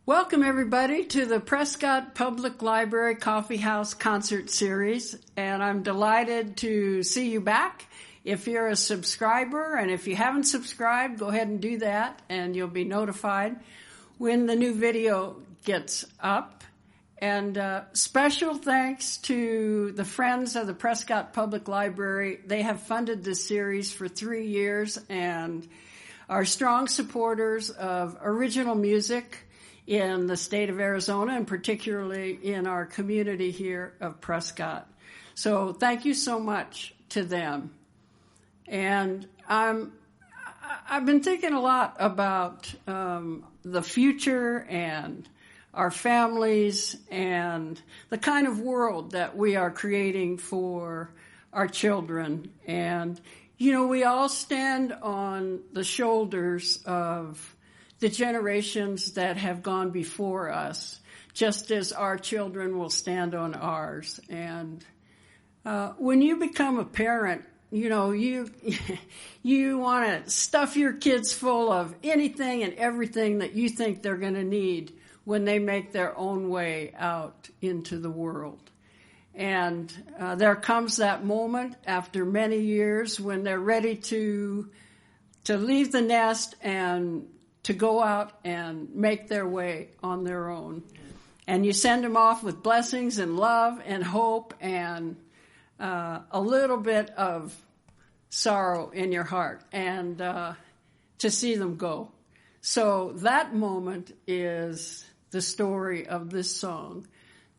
Welcome, everybody, to the Prescott Public Library Coffeehouse Concert Series, and I'm delighted to see you back. If you're a subscriber, and if you haven't subscribed, go ahead and do that, and you'll be notified when the new video gets up. And special thanks to the Friends of the Prescott Public Library. They have funded this series for 3 years and are strong supporters of original music in the state of Arizona, and particularly in our community here of Prescott. So thank you so much to them. And I've been thinking a lot about the future and our families and the kind of world that we are creating for our children. And, you know, we all stand on the shoulders of the generations that have gone before us, just as our children will stand on ours. And when you become a parent, you know, you want to stuff your kids full of anything and everything that you think they're going to need when they make their own way out into the world. And there comes that moment after many years when they're ready to leave the nest and to go out and make their way on their own. And you send them off with blessings and love and hope and a little bit of sorrow in your heart and to see them go. So that moment is the story of this song,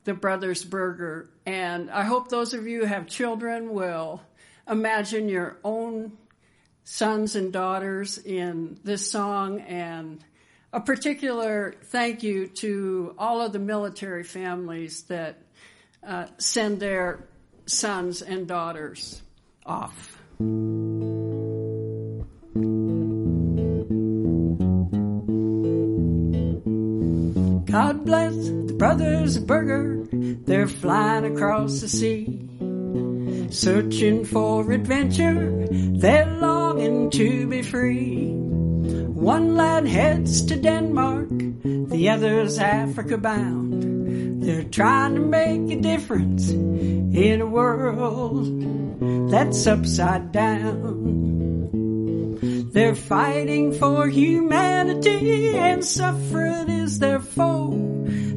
The Brothers Berger. And I hope those of you who have children will imagine your own sons and daughters in this song, and a particular thank you to all of the military families that send their sons and daughters off. God bless the brothers Berger, they're flying across the sea, searching for adventure, they're longing to be free. One lad heads to Denmark, the other's Africa bound. They're trying to make a difference in a world that's upside down. They're fighting for humanity and suffering is their foe.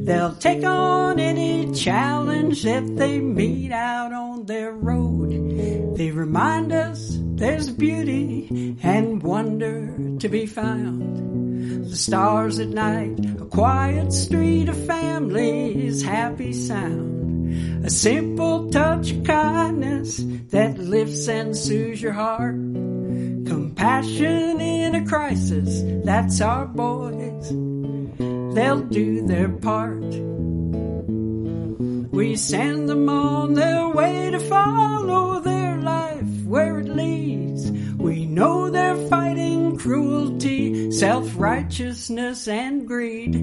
They'll take on any challenge that they meet out on their road. They remind us there's beauty and wonder to be found. The stars at night, a quiet street of families, happy sound. A simple touch of kindness that lifts and soothes your heart. Compassion in a crisis, that's our boys. They'll do their part. We send them on their way to follow their life where it leads. We know they're fighting cruelty, self-righteousness, and greed.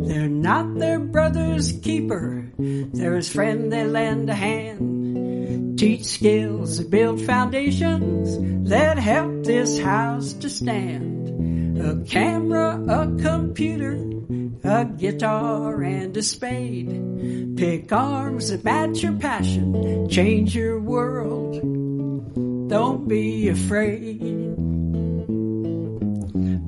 They're not their brother's keeper, they're his friend, they lend a hand. Teach skills that build foundations that help this house to stand. A camera, a computer, a guitar and a spade. Pick arms that match your passion, change your world. Don't be afraid.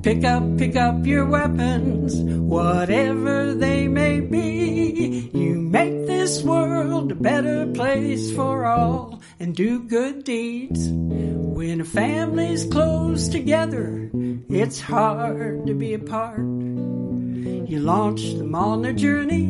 Pick up your weapons, whatever they may be. You make this world a better place for all and do good deeds. When a family's close together, it's hard to be apart. You launch them on their journey,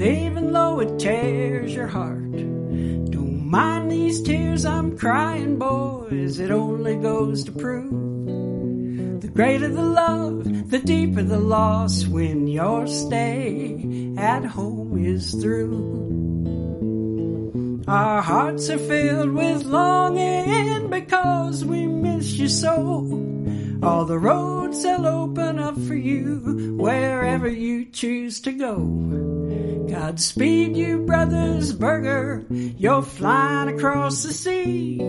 even though it tears your heart. Don't mind these tears I'm crying, boys, it only goes to prove the greater the love, the deeper the loss when your stay at home is through. Our hearts are filled with longing because we miss you so. All the roads they'll open up for you wherever you choose to go. Godspeed you, brothers Berger, you're flying across the sea.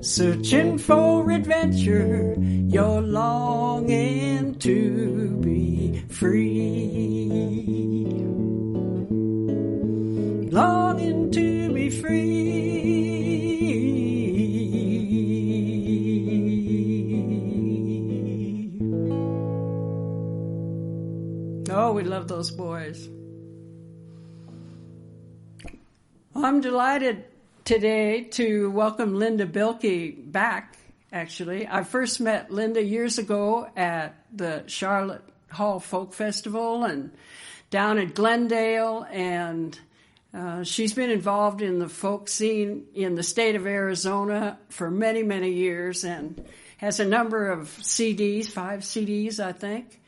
Searching for adventure, you're longing to be free. Longing to be free. Oh, we love those boys. I'm delighted today to welcome Linda Bilque back, actually. I first met Linda years ago at the Charlotte Hall Folk Festival and down at Glendale, and she's been involved in the folk scene in the state of Arizona for many, many years and has a number of CDs, 5 CDs, I think,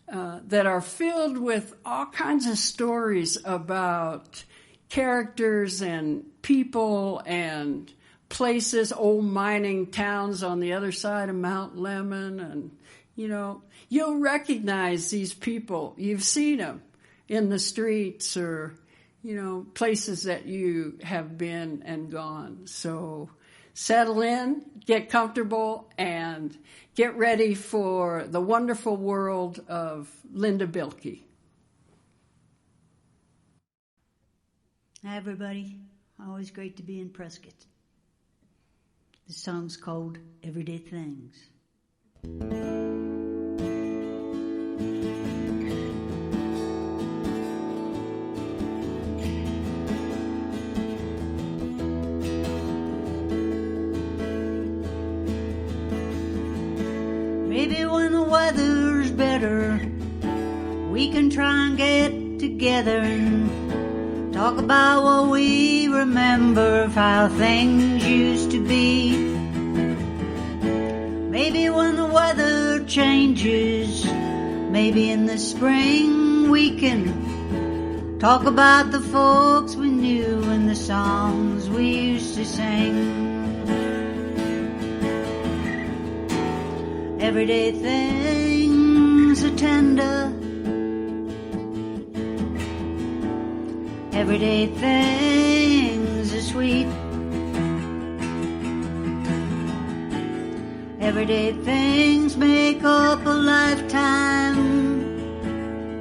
that are filled with all kinds of stories about characters and people and places, old mining towns on the other side of Mount Lemmon. And, you know, you'll recognize these people. You've seen them in the streets or, you know, places that you have been and gone. So settle in, get comfortable, and get ready for the wonderful world of Linda Bilque. Hi, everybody. Always great to be in Prescott. The song's called Everyday Things. Maybe when the weather's better, we can try and get together and talk about what we remember of how things used to be. Maybe when the weather changes, maybe in the spring we can talk about the folks we knew and the songs we used to sing. Everyday things are tender, everyday things are sweet, everyday things make up a lifetime.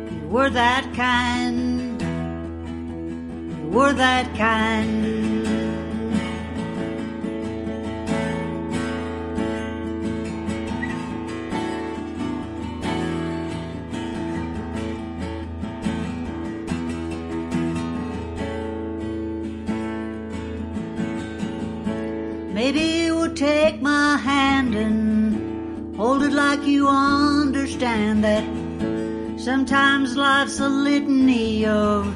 You were that kind, you were that kind. Maybe you will take my hand and hold it like you understand that sometimes life's a litany of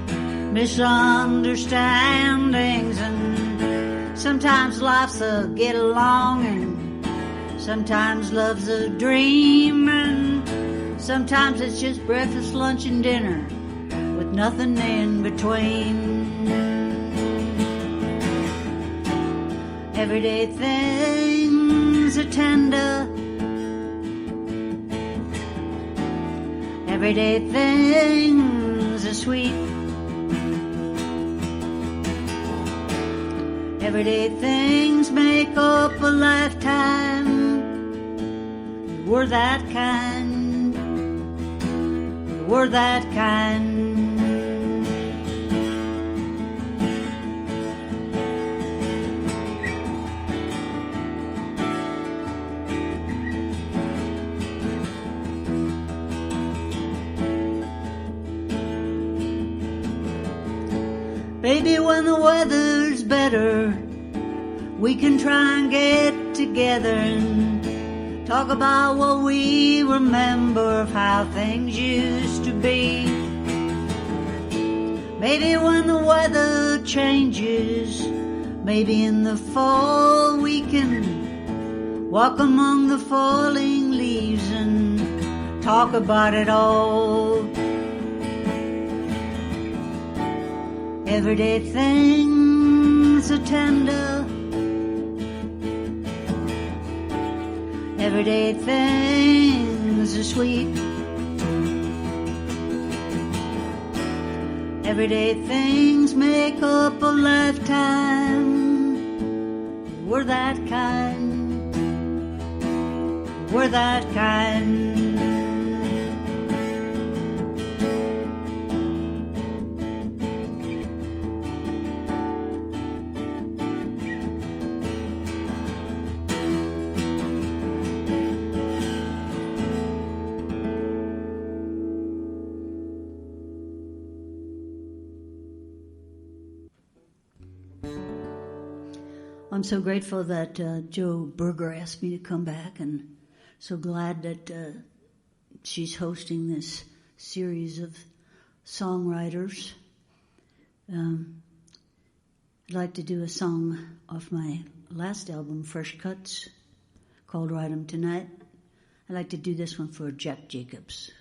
misunderstandings, and sometimes life's a get along, and sometimes love's a dream, and sometimes it's just breakfast, lunch, and dinner with nothing in between. Everyday things are tender, everyday things are sweet, everyday things make up a lifetime. You were that kind, you were that kind. Baby, when the weather's better, we can try and get together and talk about what we remember of how things used to be. Maybe when the weather changes, maybe in the fall we can walk among the falling leaves and talk about it all. Everyday things are tender, Everyday things are sweet. Everyday things make up a lifetime. We're that kind. We're that kind. I'm so grateful that Jo Berger asked me to come back, and so glad that she's hosting this series of songwriters. I'd like to do a song off my last album, Fresh Cuts, called Write 'Em Tonight. I'd like to do this one for Jack Jacobs.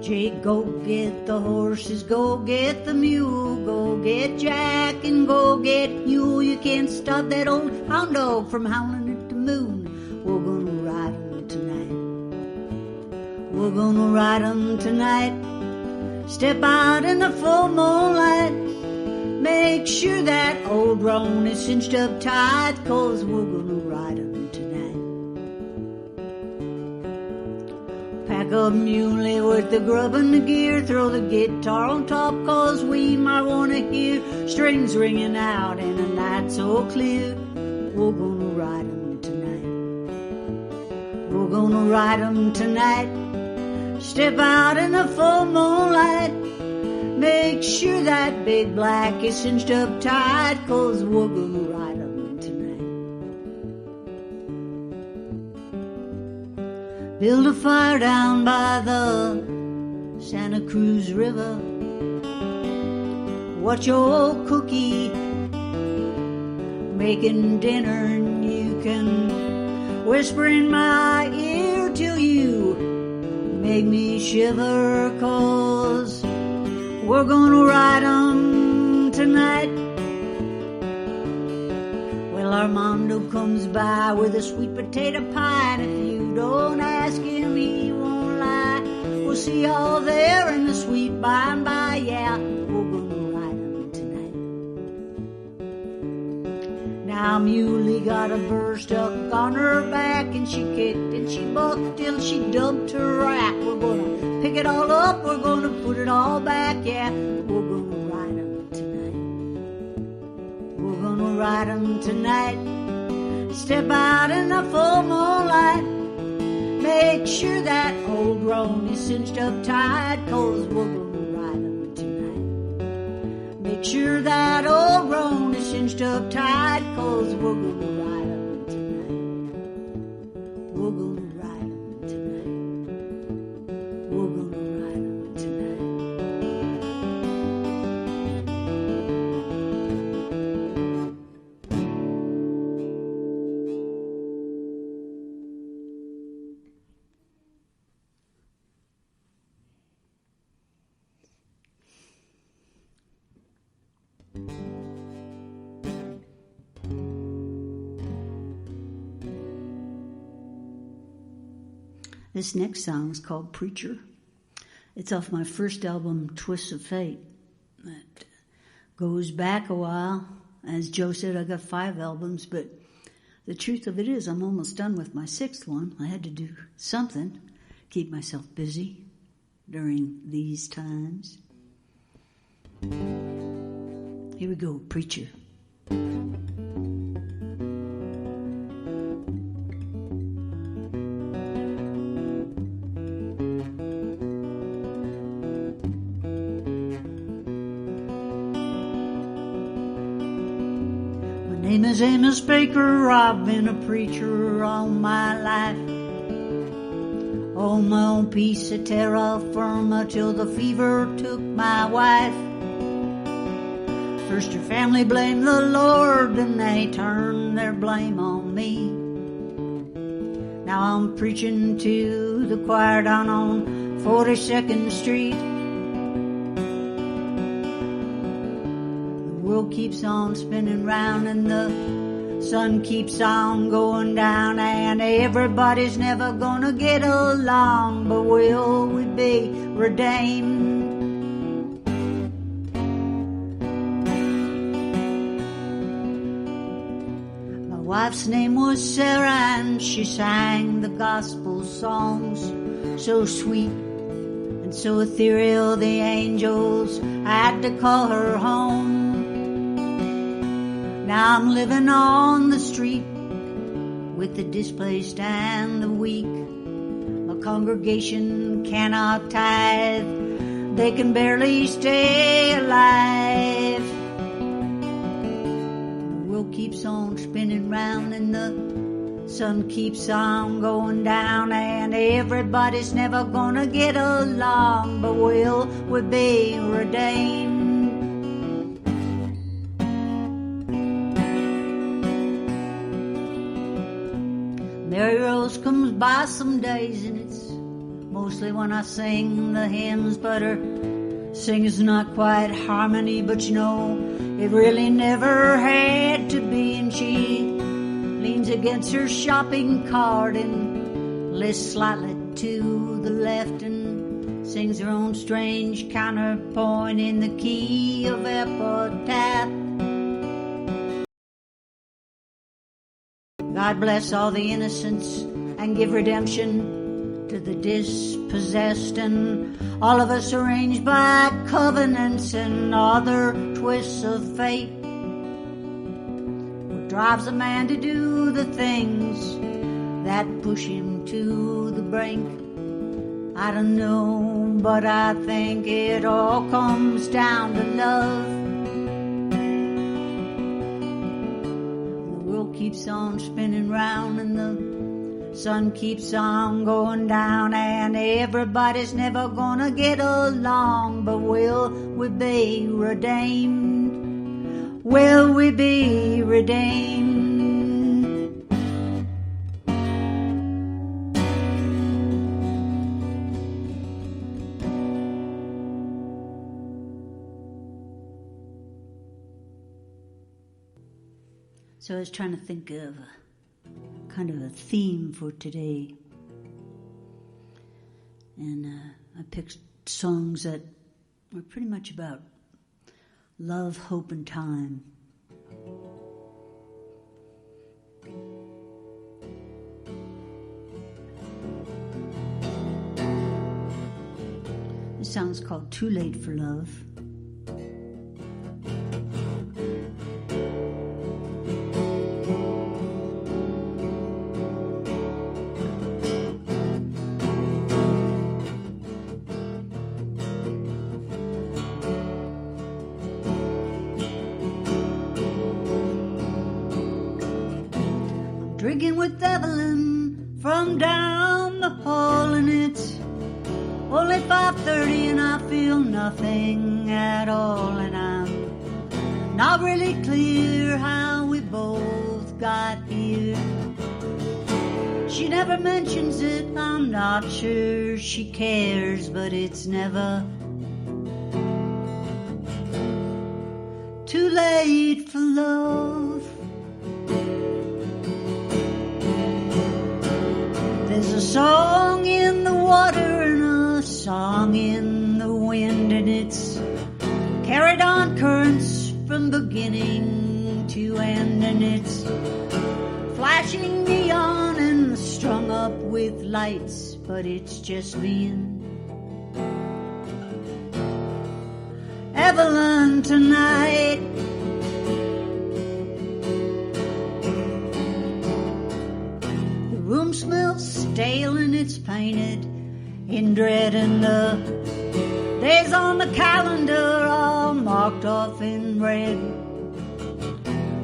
Jake, go get the horses, go get the mule, go get Jack and go get Mule. You can't stop that old hound dog from howling at the moon. We're gonna ride 'em tonight. We're gonna ride 'em tonight. Step out in the full moonlight. Make sure that old roan is cinched up tight, 'cause we're gonna ride 'em tonight. Pack up Muley with the grub and the gear. Throw the guitar on top, 'cause we might wanna hear strings ringing out in a night so clear. We're gonna ride 'em tonight. We're gonna ride 'em tonight. Step out in the full moonlight. Make sure that big black is cinched up tight, 'cause we're gonna ride 'em tonight. Build a fire down by the Santa Cruz River. Watch your old cookie making dinner, and you can whisper in my ear till you make me shiver, 'cause we're gonna ride 'em tonight. Well, Armando comes by with a sweet potato pie, and if you don't ask him, he won't lie. We'll see y'all there in the sweet by and by, yeah. We're gonna ride 'em tonight. Now Muley got a burr stuck on her back, and she kicked and she bucked till she dumped her rack. We're gonna pick it all up, we're gonna put it all back, yeah. We're gonna ride 'em tonight. We're gonna ride 'em tonight. Step out in the full moonlight. Make sure that old roan is cinched up tight, 'cause we're gonna ride 'em tonight. Make sure that old roan is cinched up tight, 'cause we're gonna ride 'em tonight. We're gonna ride 'em tonight. We're gonna ride 'em tonight. This next song is called Preacher. It's off my first album, Twists of Fate. That goes back a while. As Joe said, I got 5 albums, but the truth of it is I'm almost done with my 6th one. I had to do something, keep myself busy during these times. Here we go, Preacher. Name is Amos Baker, I've been a preacher all my life. On my own piece of terra firma till the fever took my wife. First your family blamed the Lord, then they turned their blame on me. Now I'm preaching to the choir down on 42nd Street. The world keeps on spinning round and the sun keeps on going down, and everybody's never gonna get along, but will we be redeemed? Wife's name was Sarah, and she sang the gospel songs so sweet and so ethereal the angels had to call her home. Now I'm living on the street with the displaced and the weak. My congregation cannot tithe, they can barely stay alive. Keeps on spinning round and the sun keeps on going down, and everybody's never gonna get along, but will we be redeemed? Mary Rose comes by some days, and it's mostly when I sing the hymns, but her singing's not quite harmony, but you know it really never had to be, and she leans against her shopping cart and lifts slightly to the left and sings her own strange counterpoint in the key of epitaph. God bless all the innocents and give redemption to the dispossessed, and all of us arranged by covenants and other twists of fate. What drives a man to do the things that push him to the brink? I don't know, but I think it all comes down to love. The world keeps on spinning round and the sun keeps on going down, and everybody's never gonna get along, but will we be redeemed? Will we be redeemed? So I was trying to think of kind of a theme for today, and I picked songs that were pretty much about love, hope, and time. This song's called Too Late for Love. Drinking with Evelyn from down the hall, and it's only 5:30 and I feel nothing at all, and I'm not really clear how we both got here. She never mentions it, I'm not sure she cares, but it's never too late for love. There's a song in the water and a song in the wind, and it's carried on currents from beginning to end, and it's flashing neon and strung up with lights, but it's just me and Evelyn tonight. The room smells stale and it's painted in dread, and the days on the calendar all marked off in red.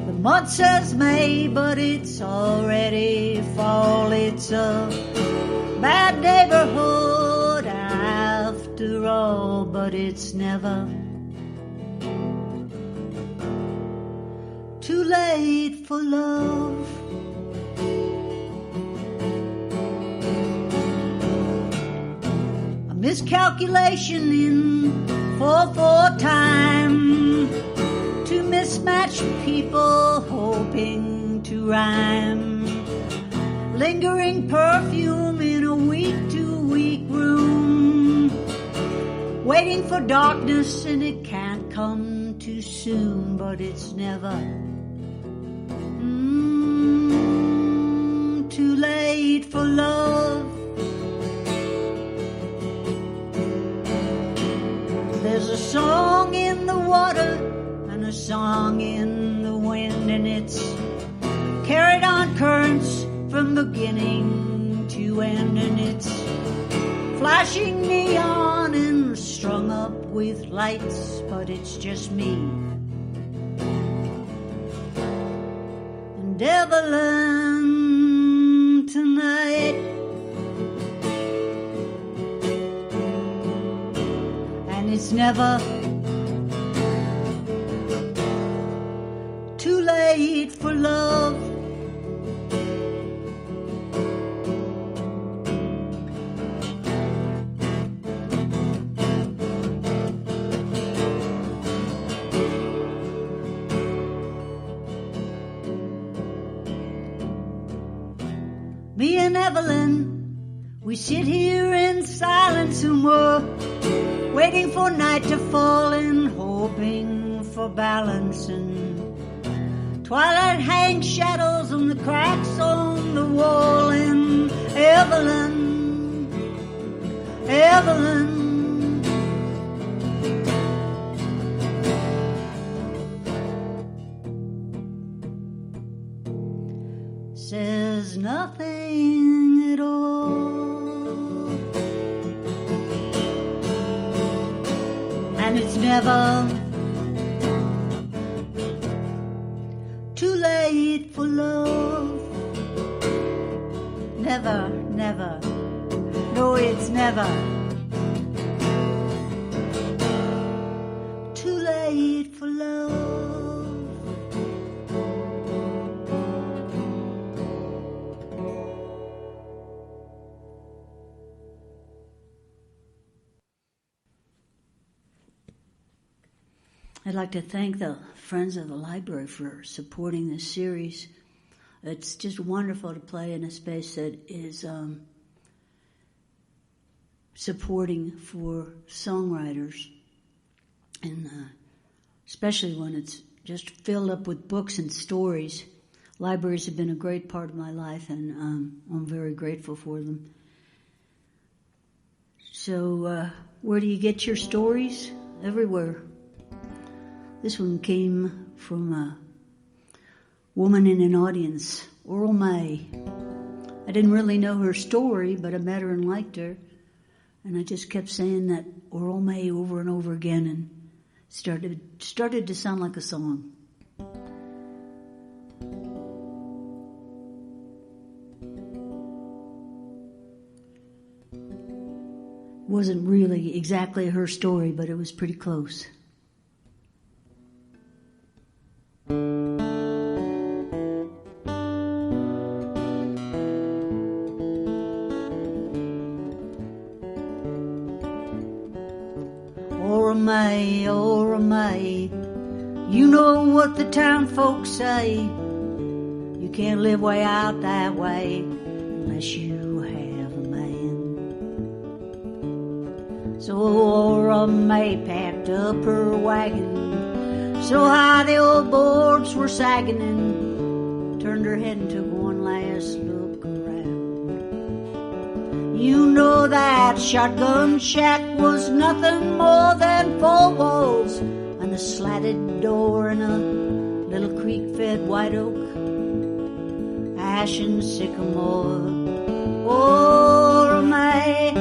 The month says May, but it's already fall. It's a bad neighborhood after all, but it's never too late for love. miscalculation in 4/4 time, to mismatched people hoping to rhyme, lingering perfume in a week-to-week room, waiting for darkness and it can't come too soon, but it's never too late for love. There's a song in the water and a song in the wind, and it's carried on currents from beginning to end, and it's flashing neon and strung up with lights, but it's just me and Evelyn tonight. And it's never too late for love. Me and Evelyn, we sit here in silence and we're waiting for night to fall and hoping for balance, and twilight hangs shadows on the cracks on the wall, and Evelyn, Evelyn, says nothing at all. And it's never too late for love. Never, never. No, it's never too late for love. I'd like to thank the Friends of the Library for supporting this series. It's just wonderful to play in a space that is supporting for songwriters, and especially when it's just filled up with books and stories. Libraries have been a great part of my life, and I'm very grateful for them. So where do you get your stories? Everywhere. This one came from a woman in an audience, Aurora May. I didn't really know her story, but I met her and liked her. And I just kept saying that Aurora May over and over again, and started to sound like a song. Wasn't really exactly her story, but it was pretty close. Aurora May, you know what the town folks say. You can't live way out that way unless you have a man. So Aurora May packed up her wagon so high the old boards were sagging, and turned her head and took one last look around. You know that shotgun shack was nothing more than four walls and a slatted door and a little creek-fed white oak, ash and sycamore. Aurora May,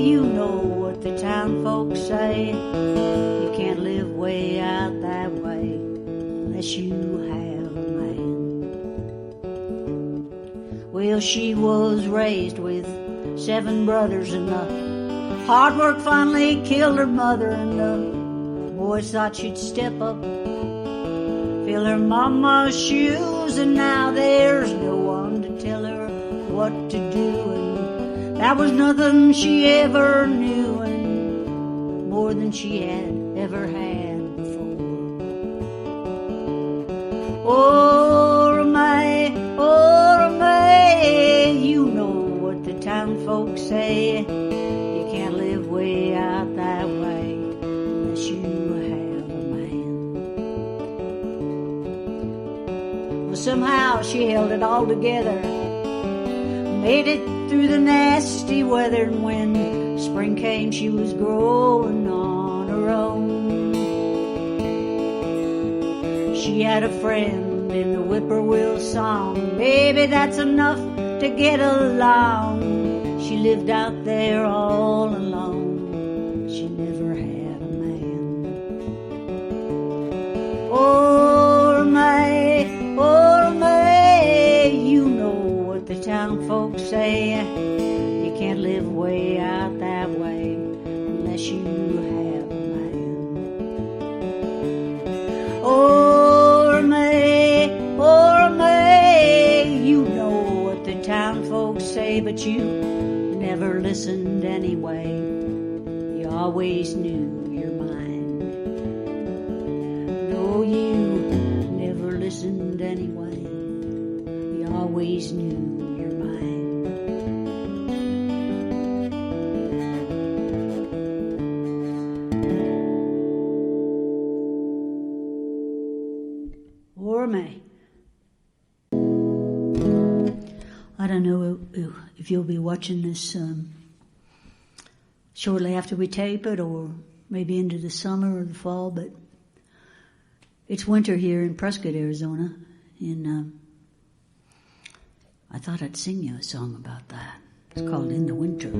you know what the town folks say. You can't live way out that way unless you have a man. Well, she was raised with 7 brothers, and the hard work finally killed her mother, and the boys thought she'd step up, fill her mama's shoes, and now there's no one to tell her what to do. And that was nothing she ever knew, and more than she had ever had before. Aurora May, you know what the town folks say. You can't live way out that way unless you have a man. Well, somehow she held it all together, made it through the nasty weather, and when spring came she was growing on her own. She had a friend in the whippoorwill song, baby, that's enough to get along. She lived out there all alone, she never had a man. Aurora May, you know what the town folks say. You can't live way out that way unless you have a man. Aurora May, you know what the town folks say, but you never listened anyway. You always knew your mind. No, you never listened anyway. You always knew your mind. Aurora May. I don't know if you'll be watching this shortly after we tape it, or maybe into the summer or the fall, but it's winter here in Prescott, Arizona, and I thought I'd sing you a song about that. It's called In the Winter.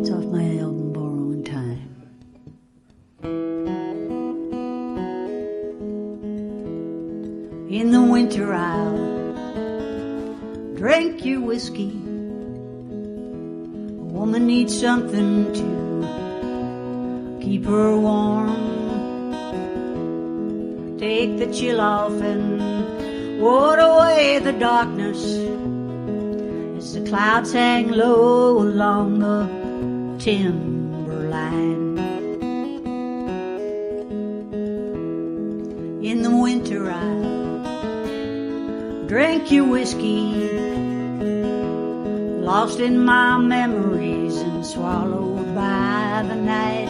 It's off my album Borrowing Time. In the winter I'll drink your whiskey. A woman needs something to keep her warm. Take the chill off and ward away the darkness as the clouds hang low along the timberline. In the winter I'll drink your whiskey, lost in my memories and swallowed by the night,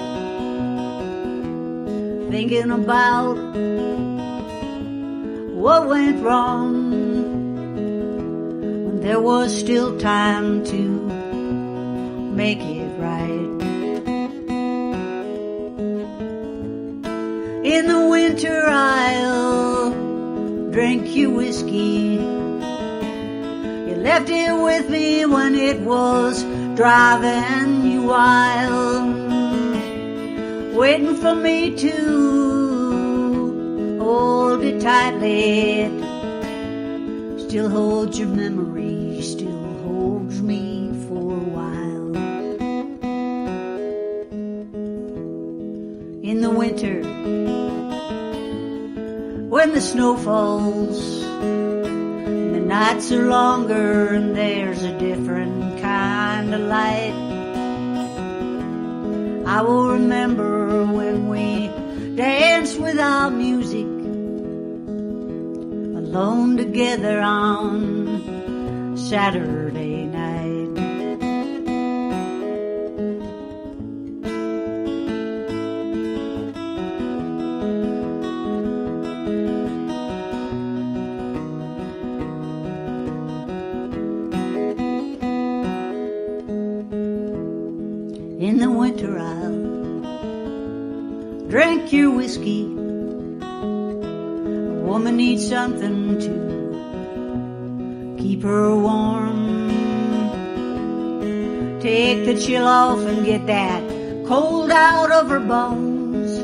thinking about what went wrong when there was still time to make it right. In the winter I'll drink your whiskey. You left it with me when it was driving you wild, waiting for me to hold it tightly. It still holds your memory, still holds me for a while. In the winter, when the snow falls, and the nights are longer and there's a different kind of light, I will remember when we danced without music, alone together on Saturday night. In the winter I'll drink your whiskey. A woman needs something to keep her warm. Take the chill off and get that cold out of her bones.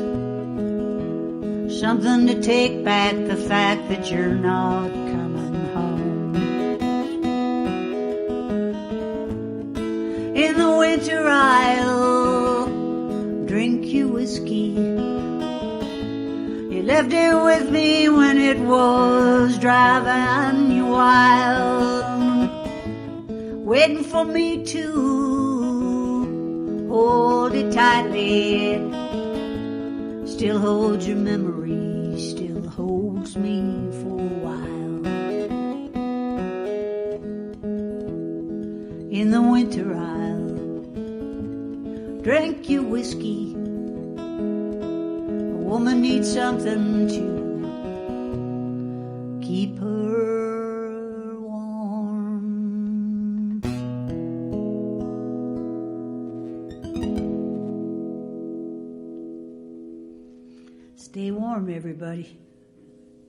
Something to take back the fact that you're not coming home. In the winter I'll drink your whiskey. You left it with me when it was driving you wild, waiting for me to hold it tightly. It still holds your memory, still holds me for a while. In the winter I'll drink your whiskey. A woman needs something to keep her warm. Stay warm, everybody.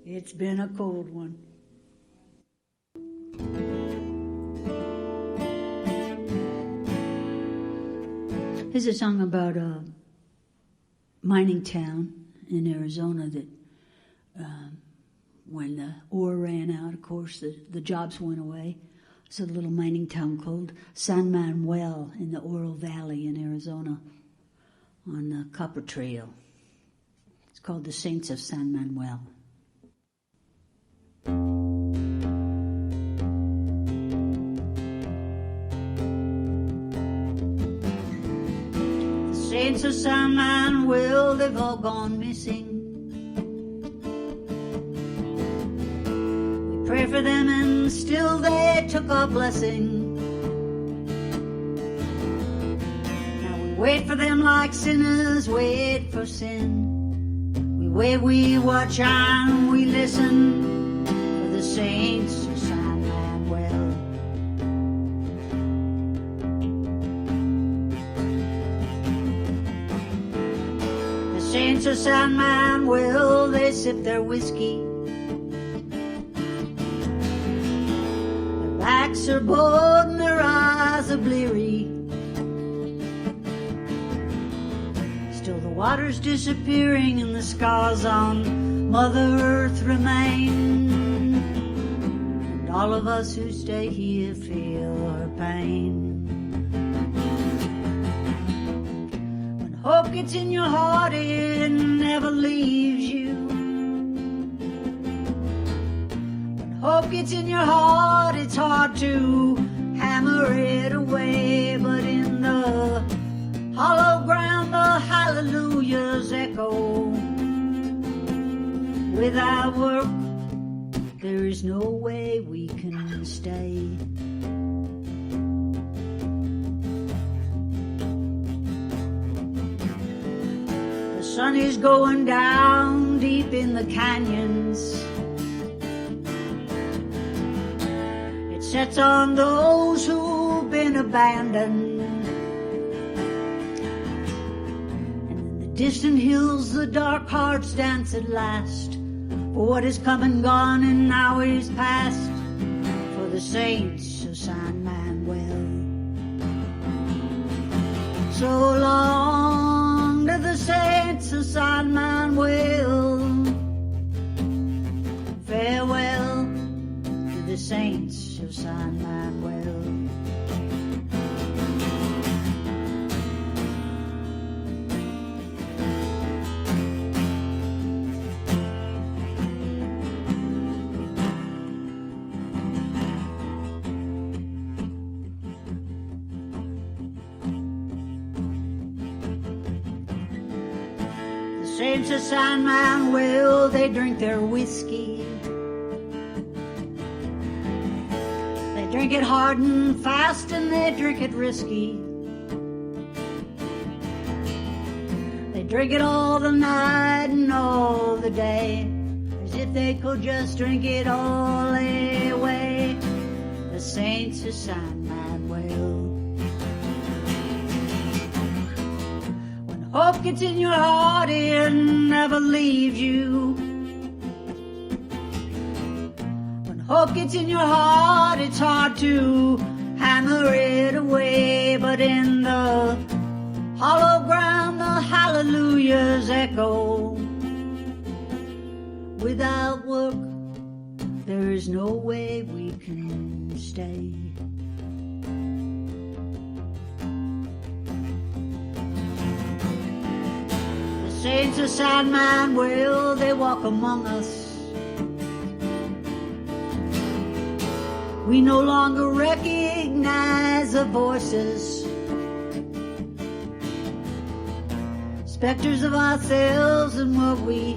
It's been a cold one. Here's a song about a mining town in Arizona that when the ore ran out, of course, the jobs went away. It's a little mining town called San Manuel in the Oro Valley in Arizona on the Copper Trail. It's called the Saints of San Manuel. Saints of San Manuel, they've all gone missing. We pray for them and still they took our blessing. Now we wait for them like sinners wait for sin. We wait, we watch and we listen for the saints of San Manuel. Saints of San Manuel, they sip their whiskey. Their backs are bowed and their eyes are bleary. Still the water's disappearing and the scars on Mother Earth remain. And all of us who stay here feel her pain. Hope gets in your heart, it never leaves you. When hope gets in your heart, it's hard to hammer it away. But in the hollow ground, the hallelujahs echo. Without work, there is no way we can stay. The sun is going down deep in the canyons. It sets on those who've been abandoned. And in the distant hills the dark hearts dance at last. For what is come and gone and now is past. For the saints of San Manuel. So long to the saints of San Manuel. Farewell to the saints of San Manuel. Saints of San Manuel, they drink their whiskey. They drink it hard and fast and they drink it risky. They drink it all the night and all the day, as if they could just drink it all away. The Saints of San Manuel. Hope gets in your heart, it never leaves you. When hope gets in your heart, it's hard to hammer it away. But in the hollow ground, the hallelujahs echo. Without work, there is no way we can stay. Saints of San Manuel, they walk among us. We no longer recognize the voices, specters of ourselves and what we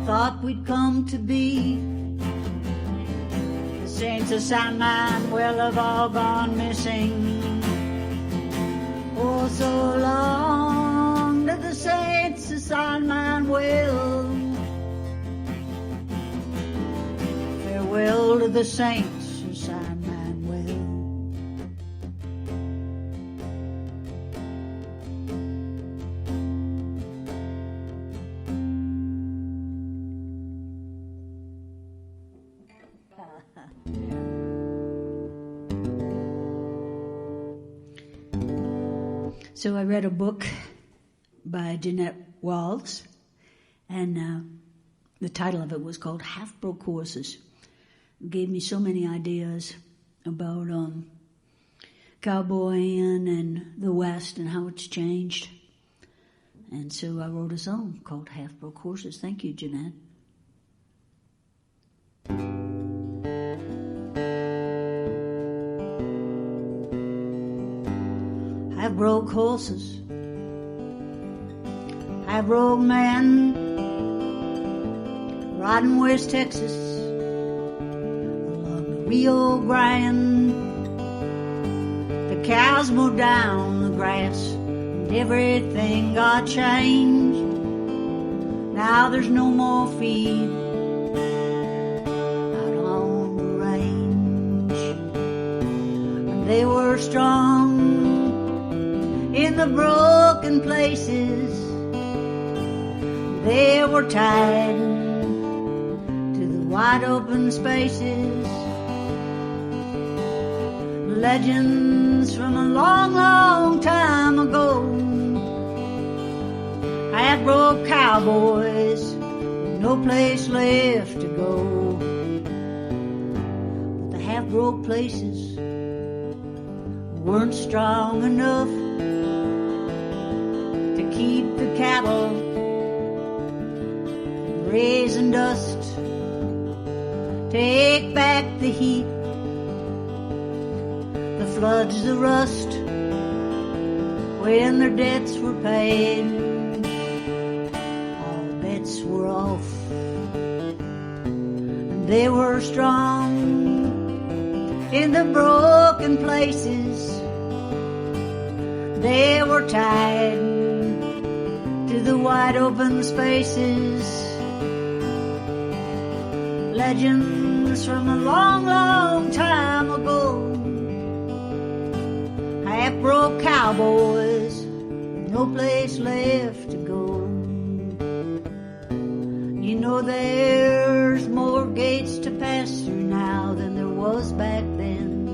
thought we'd come to be. The Saints of San Manuel have all gone missing. Oh, so long to the Saints of San Manuel. Farewell to the Saints of San Manuel. So I read a book by Jeanette Walls, and the title of it was called Half-Broke Horses. It gave me so many ideas about cowboying and the West and how it's changed. And so I wrote a song called Half-Broke Horses. Thank you, Jeanette. Half-broke horses, half-broke man, riding West Texas along the Rio Grande. The cows mowed down the grass and everything got changed. Now there's no more feed out on the range. And they were strong in the broken places. They were tied to the wide open spaces. Legends from a long, long time ago. Half-broke cowboys with no place left to go. But the half-broke places weren't strong enough keep the cattle raising dust. Take back the heat, the floods, the rust, when their debts were paid. All bets were off, and they were strong in the broken places. They were tied to the wide open spaces. Legends from a long, long time ago. Half-broke cowboys with no place left to go. You know there's more gates to pass through now than there was back then.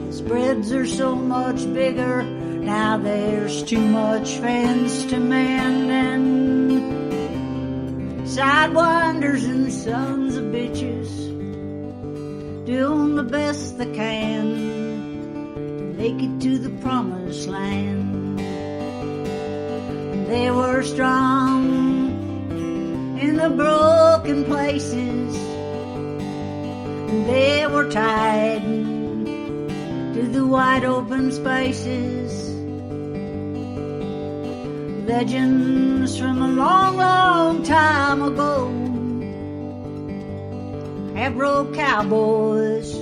The spreads are so much bigger. Now there's too much fence to mend, and sidewinders and sons of bitches doing the best they can to make it to the promised land. And they were strong in the broken places, and they were tied to the wide open spaces. Legends from a long, long time ago. Half-broke cowboys,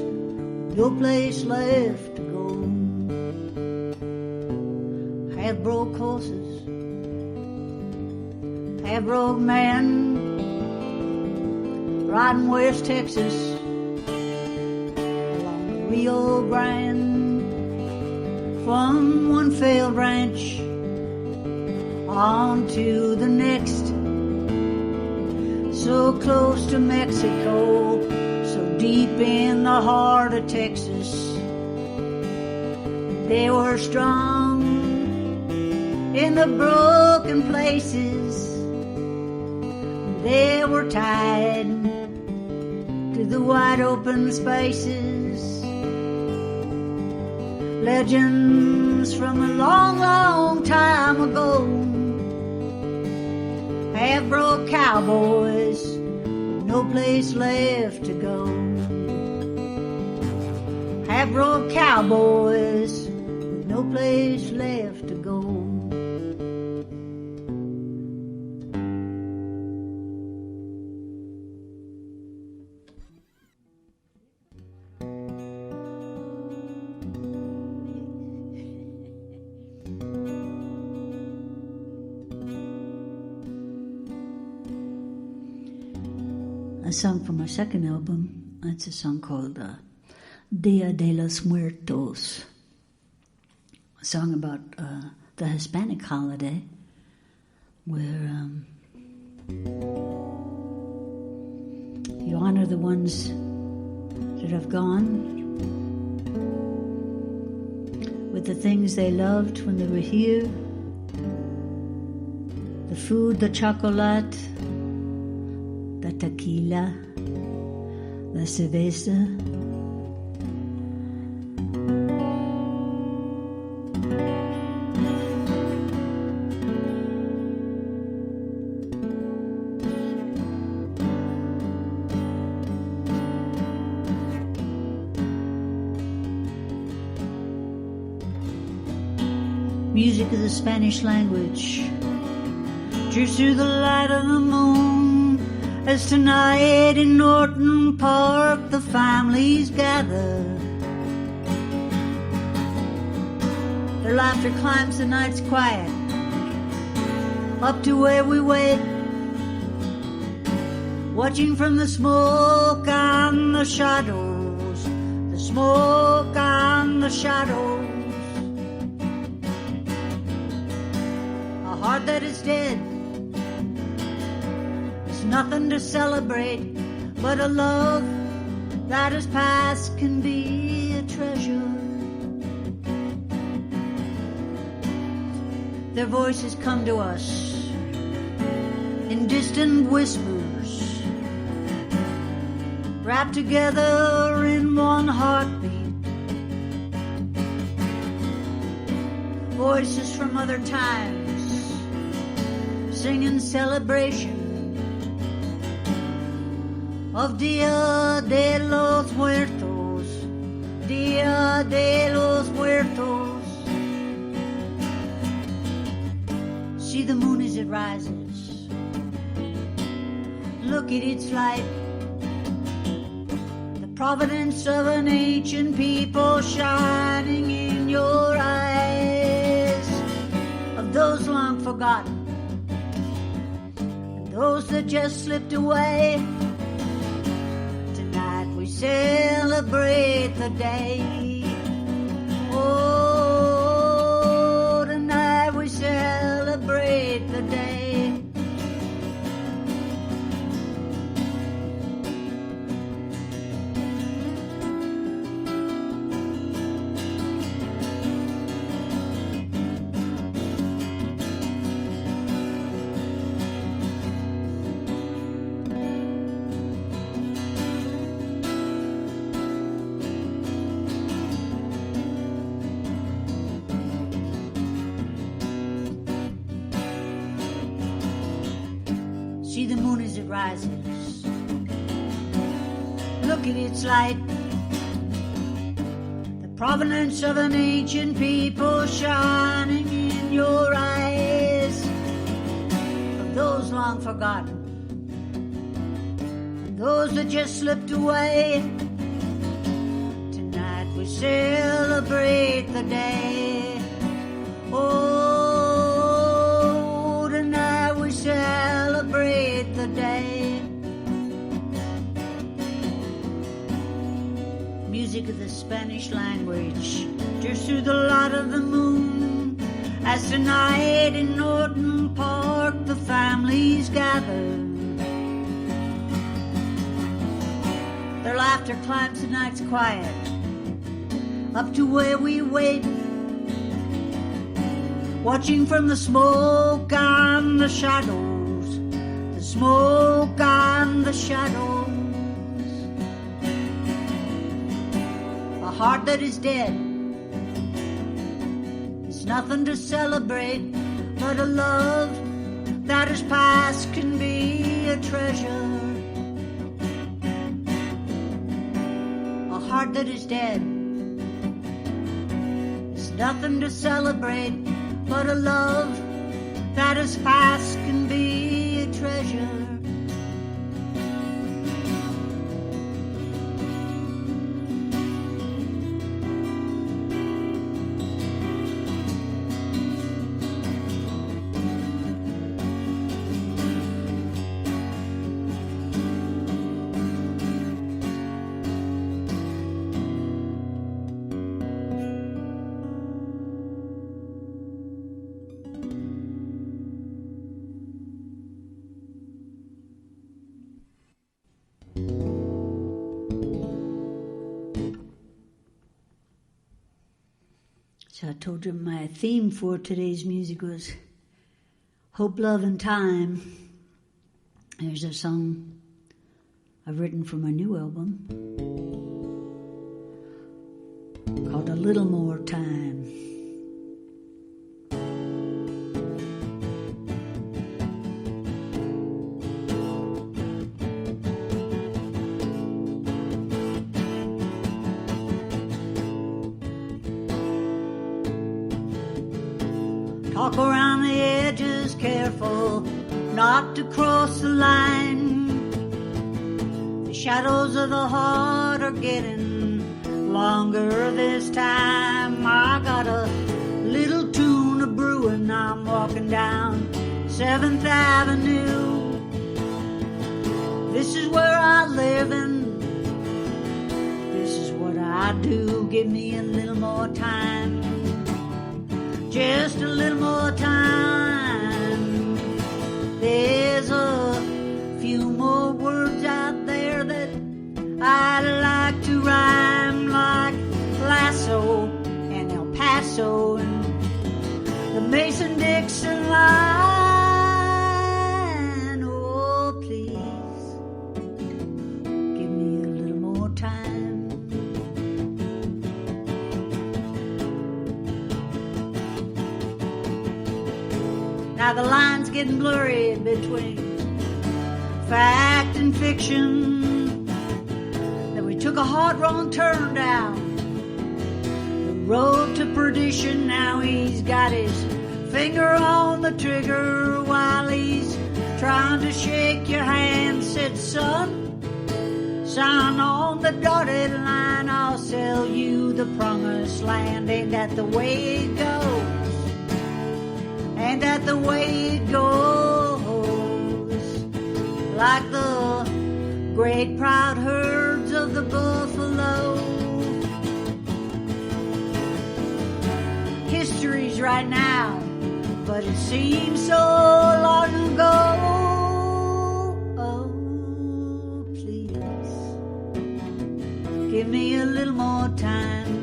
no place left to go. Half-broke horses, half-broke man, riding West Texas along the Rio Grande. From one failed ranch on to the next, so close to Mexico, so deep in the heart of Texas. They were strong in the broken places. They were tied to the wide open spaces. Legends from a long, long time ago. half-broke cowboys with no place left to go. Half-broke cowboys with no place left to go. A song from our second album, it's a song called Dia de los Muertos, a song about the Hispanic holiday where you honor the ones that have gone with the things they loved when they were here, the food, the chocolate, the tequila, the cerveza. Music of the Spanish language drifts through the light of the moon. As tonight in Norton Park the families gather, their laughter climbs the night's quiet up to where we wait, watching from the smoke and the shadows, the smoke and the shadows. A heart that is dead, nothing to celebrate, but a love that is past can be a treasure. Their voices come to us in distant whispers, wrapped together in one heartbeat. Voices from other times, singing celebration of Dia de los Muertos, Dia de los Muertos. See the moon as it rises, look at its light, the providence of an ancient people shining in your eyes, of those long forgotten, and those that just slipped away. We celebrate the day. Oh, tonight we celebrate the day. See the moon as it rises, look at its light, the provenance of an ancient people shining in your eyes, of those long forgotten, and those that just slipped away. Tonight we celebrate the day. Oh, tonight we celebrate the day. Music of the Spanish language drifts through the light of the moon, as tonight in Norton Park the families gather. Their laughter climbs the night's quiet up to where we wait, watching from the smoke and the shadows, the smoke and the shadows. A heart that is dead is nothing to celebrate, but a love that is past can be a treasure. A heart that is dead is nothing to celebrate, but a love that is past can be a treasure. So I told you my theme for today's music was hope, love, and time. There's a song I've written for my new album called A Little More Time. Talk around the edges, careful not to cross the line. The shadows of the heart are getting longer this time. I got a little tune of brewing. I'm walking down 7th Avenue. This is where I live and this is what I do. Give me a little more time. Just a little more time. There's a few more words out there that I'd like to rhyme, like lasso and El Paso and the Mason-Dixon line. Oh, please, give me a little more time. Now the line's getting blurry between fact and fiction. That we took a hard wrong turn down the road to perdition. Now he's got his finger on the trigger while he's trying to shake your hand. Said, son, sign on the dotted line. I'll sell you the promised land. Ain't that the way it goes? Ain't that the way it goes? Like the great proud herds of the buffalo. History's right now, but it seems so long ago. Oh, please, give me a little more time.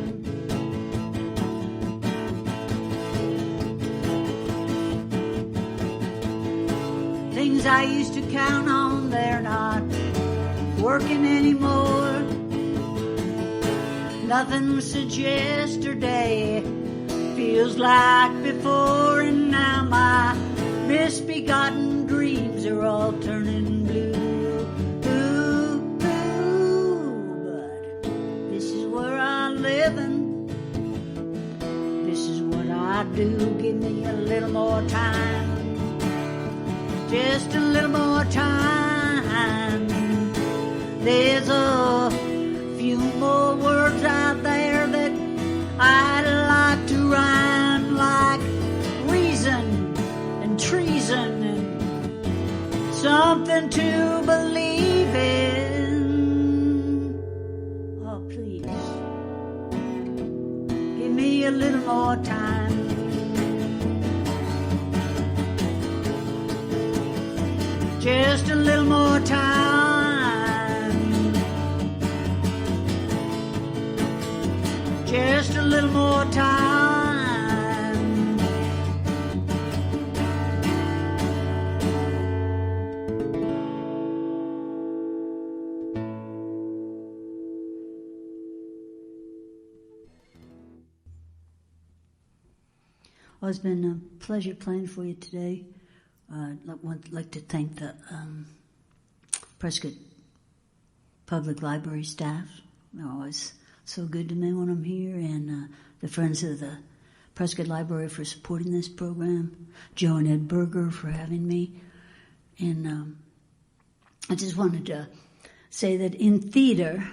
Things I used to count on, they're not working anymore. Nothing since yesterday feels like before, and now my misbegotten dreams are all turning blue. Ooh, ooh, but this is where I live and this is what I do. Give me a little more time. Just a little more time. There's a few more words out there that I'd like to rhyme, like reason and treason and something to believe in. Oh, please, give me a little more time. Just a little more time. Just a little more time. Well, it's been a pleasure playing for you today. I'd like to thank the Prescott Public Library staff. They're always so good to me when I'm here, and the Friends of the Prescott Library for supporting this program, Jo and Ed Berger for having me. And I just wanted to say that in theater,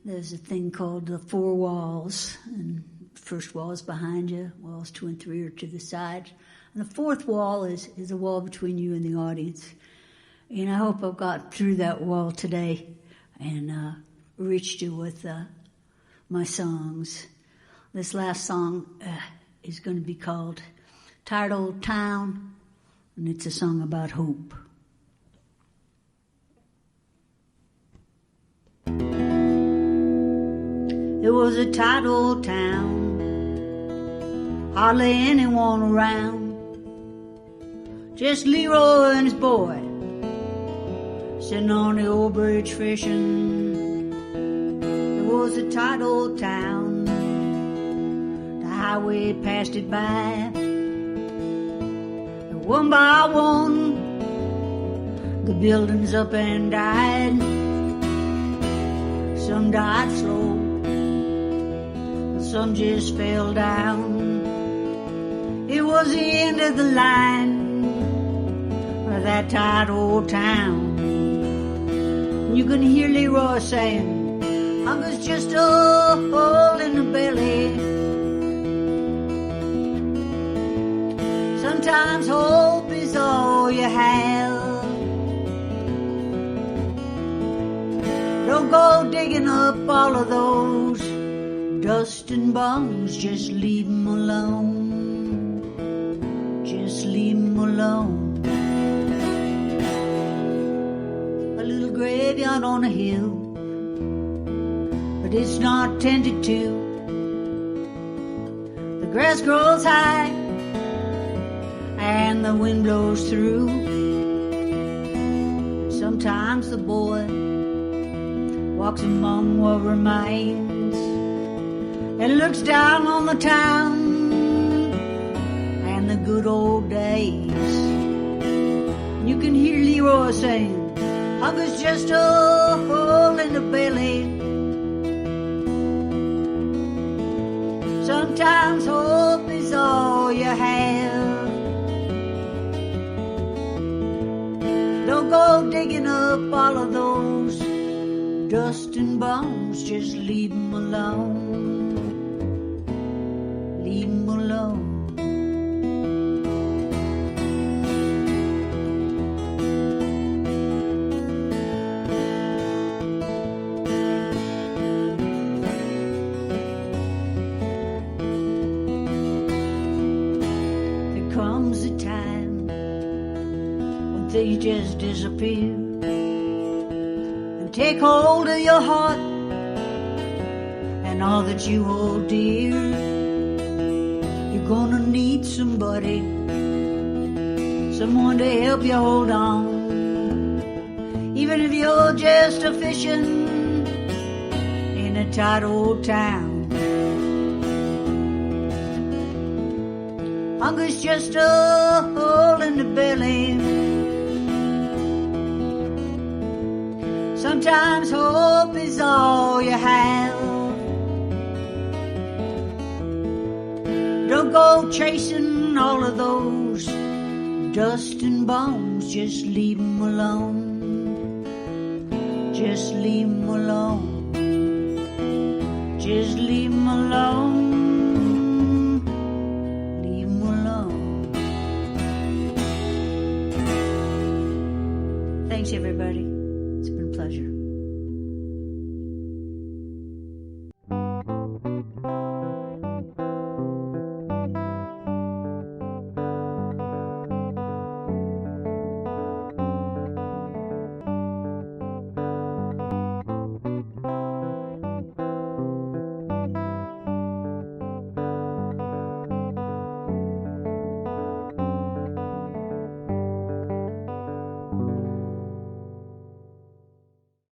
there's a thing called the four walls, and the first wall is behind you, walls 2 and 3 are to the side, and the fourth wall is a wall between you and the audience. And I hope I've got through that wall today and reached you with my songs. This last song is going to be called Tired Old Town, and it's a song about hope. It was a tight old town, hardly anyone around, just Leroy and his boy, sitting on the old bridge fishing. It was a tight old town, the highway passed it by, and one by one, the buildings up and died. Some died slow, some just fell down. It was the end of the line of that tight old town. You can hear Leroy saying, hunger's just a hole in the belly. Sometimes hope is all you have. Don't go digging up all of those dust and bones, just leave 'em alone. Just leave 'em alone. A little graveyard on a hill, but it's not tended to. The grass grows high and the wind blows through. Sometimes the boy walks among what remains and looks down on the town and the good old days. You can hear Leroy saying, hunger's just a hole in the belly. Sometimes hope is all you have. Don't go digging up all of those dust and bones, just leave 'em alone. Leave 'em alone. There comes a time when things just disappear. Take hold of your heart and all that you hold dear. You're gonna need somebody, someone to help you hold on. Even if you're just a fishing in a tight old town. Hunger's just a hole in the belly. Sometimes hope is all you have. Don't go chasing all of those dust and bones, just leave 'em alone. Just leave 'em alone. Just leave 'em alone. Leave 'em alone. Thanks, everybody. It's been a pleasure.